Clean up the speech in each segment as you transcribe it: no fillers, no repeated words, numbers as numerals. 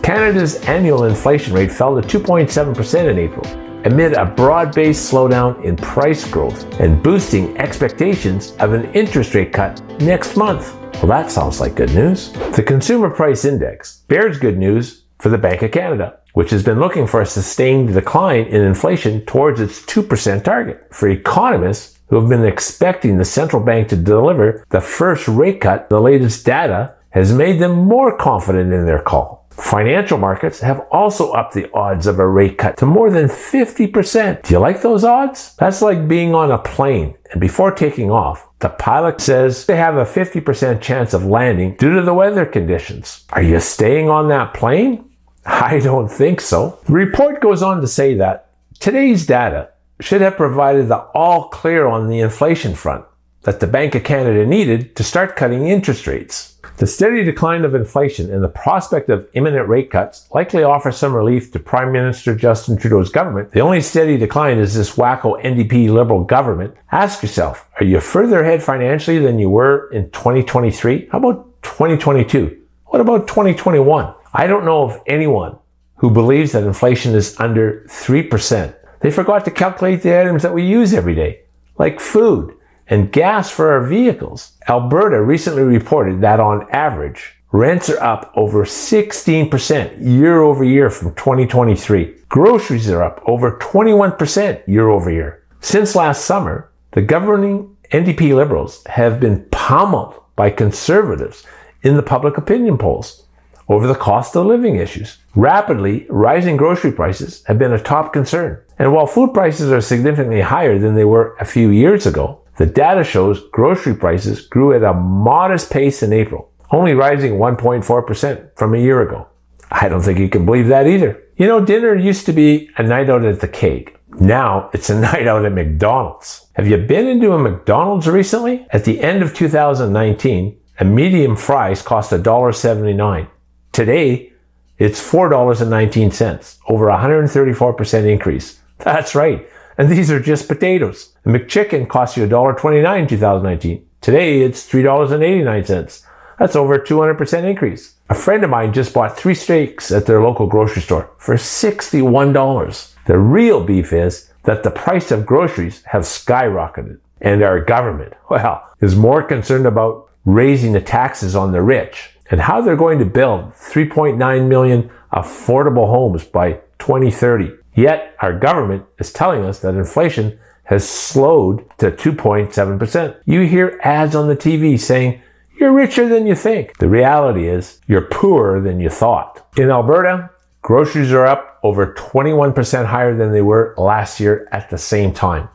Canada's annual inflation rate fell to 2.7% in April, amid a broad-based slowdown in price growth and boosting expectations of an interest rate cut next month. Well, that sounds like good news. The Consumer Price Index bears good news for the Bank of Canada, which has been looking for a sustained decline in inflation towards its 2% target. For economists who have been expecting the central bank to deliver the first rate cut, the latest data has made them more confident in their call. Financial markets have also upped the odds of a rate cut to more than 50%. Do you like those odds? That's like being on a plane, and before taking off, the pilot says they have a 50% chance of landing due to the weather conditions. Are you staying on that plane? I don't think so. The report goes on to say that today's data should have provided the all clear on the inflation front that the Bank of Canada needed to start cutting interest rates. The steady decline of inflation and the prospect of imminent rate cuts likely offer some relief to Prime Minister Justin Trudeau's government. The only steady decline is this WACKO NDP Liberal government. Ask yourself, are you further ahead financially than you were in 2023? How about 2022? What about 2021? I don't know of anyone who believes that inflation is under 3%. They forgot to calculate the items that we use every day, like food and gas for our vehicles. Alberta recently reported that on average, rents are up over 16% year over year from 2023. Groceries are up over 21% year over year. Since last summer, the governing NDP Liberals have been pummeled by Conservatives in the public opinion polls over the cost of living issues. Rapidly rising grocery prices have been a top concern. And while food prices are significantly higher than they were a few years ago, the data shows grocery prices grew at a modest pace in April, only rising 1.4% from a year ago. I don't think you can believe that either. You know, dinner used to be a night out at the Cake. Now it's a night out at McDonald's. Have you been into a McDonald's recently? At the end of 2019, a medium fries cost $1.79. Today, it's $4.19, over a 134% increase. That's right. And these are just potatoes. The McChicken cost you $1.29 in 2019. Today, it's $3.89. That's over a 200% increase. A friend of mine just bought 3 steaks at their local grocery store for $61. The real beef is that the price of groceries have skyrocketed. And our government, well, is more concerned about raising the taxes on the rich and how they're going to build 3.9 million affordable homes by 2030. Yet our government is telling us that inflation has slowed to 2.7%. You hear ads on the TV saying, you're richer than you think. The reality is, you're poorer than you thought. In Alberta, groceries are up over 21% higher than they were last year at the same time.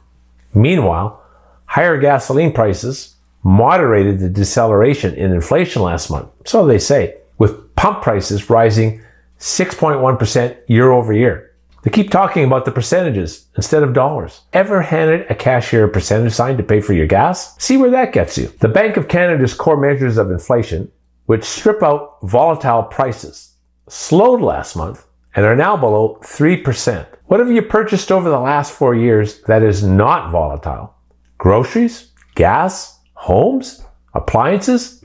Meanwhile, higher gasoline prices moderated the deceleration in inflation last month, so they say, with pump prices rising 6.1% year over year. They keep talking about the percentages instead of dollars. Ever handed a cashier a percentage sign to pay for your gas? See where that gets you. The Bank of Canada's core measures of inflation, which strip out volatile prices, slowed last month and are now below 3%. What have you purchased over the last 4 years that is not volatile? Groceries? Gas? Homes? Appliances?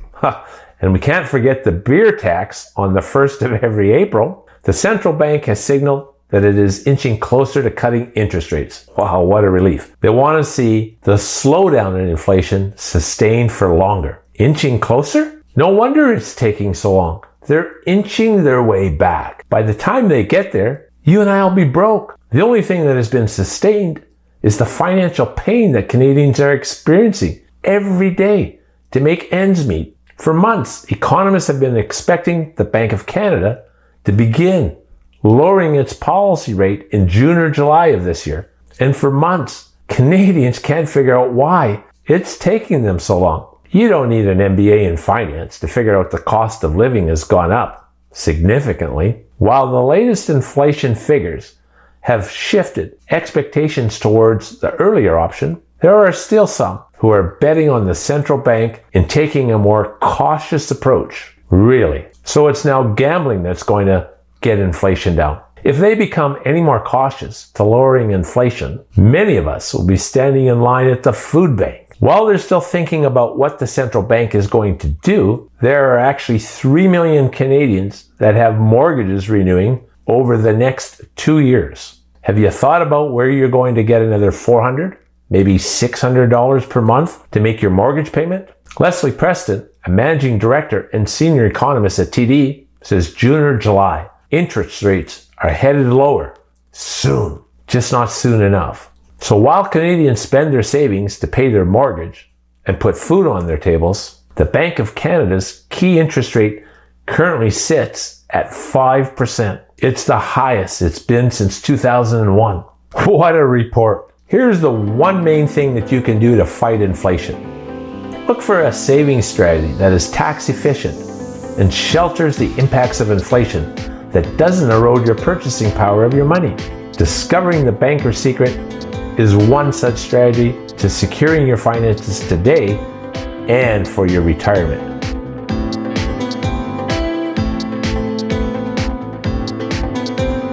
And we can't forget the beer tax on the 1st of every April. The central bank has signaled that it is inching closer to cutting interest rates. Wow, what a relief. They want to see the slowdown in inflation sustained for longer. Inching closer? No wonder it's taking so long. They're inching their way back. By the time they get there, you and I will be broke. The only thing that has been sustained is the financial pain that Canadians are experiencing every day to make ends meet. For months, economists have been expecting the Bank of Canada to begin lowering its policy rate in June or July of this year. And for months, Canadians can't figure out why it's taking them so long. You don't need an MBA in finance to figure out the cost of living has gone up significantly. While the latest inflation figures have shifted expectations towards the earlier option, there are still some who are betting on the central bank in taking a more cautious approach. Really. So it's now gambling that's going to get inflation down. If they become any more cautious to lowering inflation, many of us will be standing in line at the food bank While they're still thinking about what the central bank is going to do, there are actually 3 million Canadians that have mortgages renewing over the next 2 years. Have you thought about where you're going to get another $400, maybe $600 per month to make your mortgage payment? Leslie Preston, a managing director and senior economist at TD, says June or July, interest rates are headed lower soon, just not soon enough. So while Canadians spend their savings to pay their mortgage and put food on their tables, the Bank of Canada's key interest rate currently sits at 5%. It's the highest it's been since 2001. What a report. Here's the one main thing that you can do to fight inflation. Look for a savings strategy that is tax efficient and shelters the impacts of inflation that doesn't erode your purchasing power of your money. Discovering the banker's secret is one such strategy to securing your finances today and for your retirement.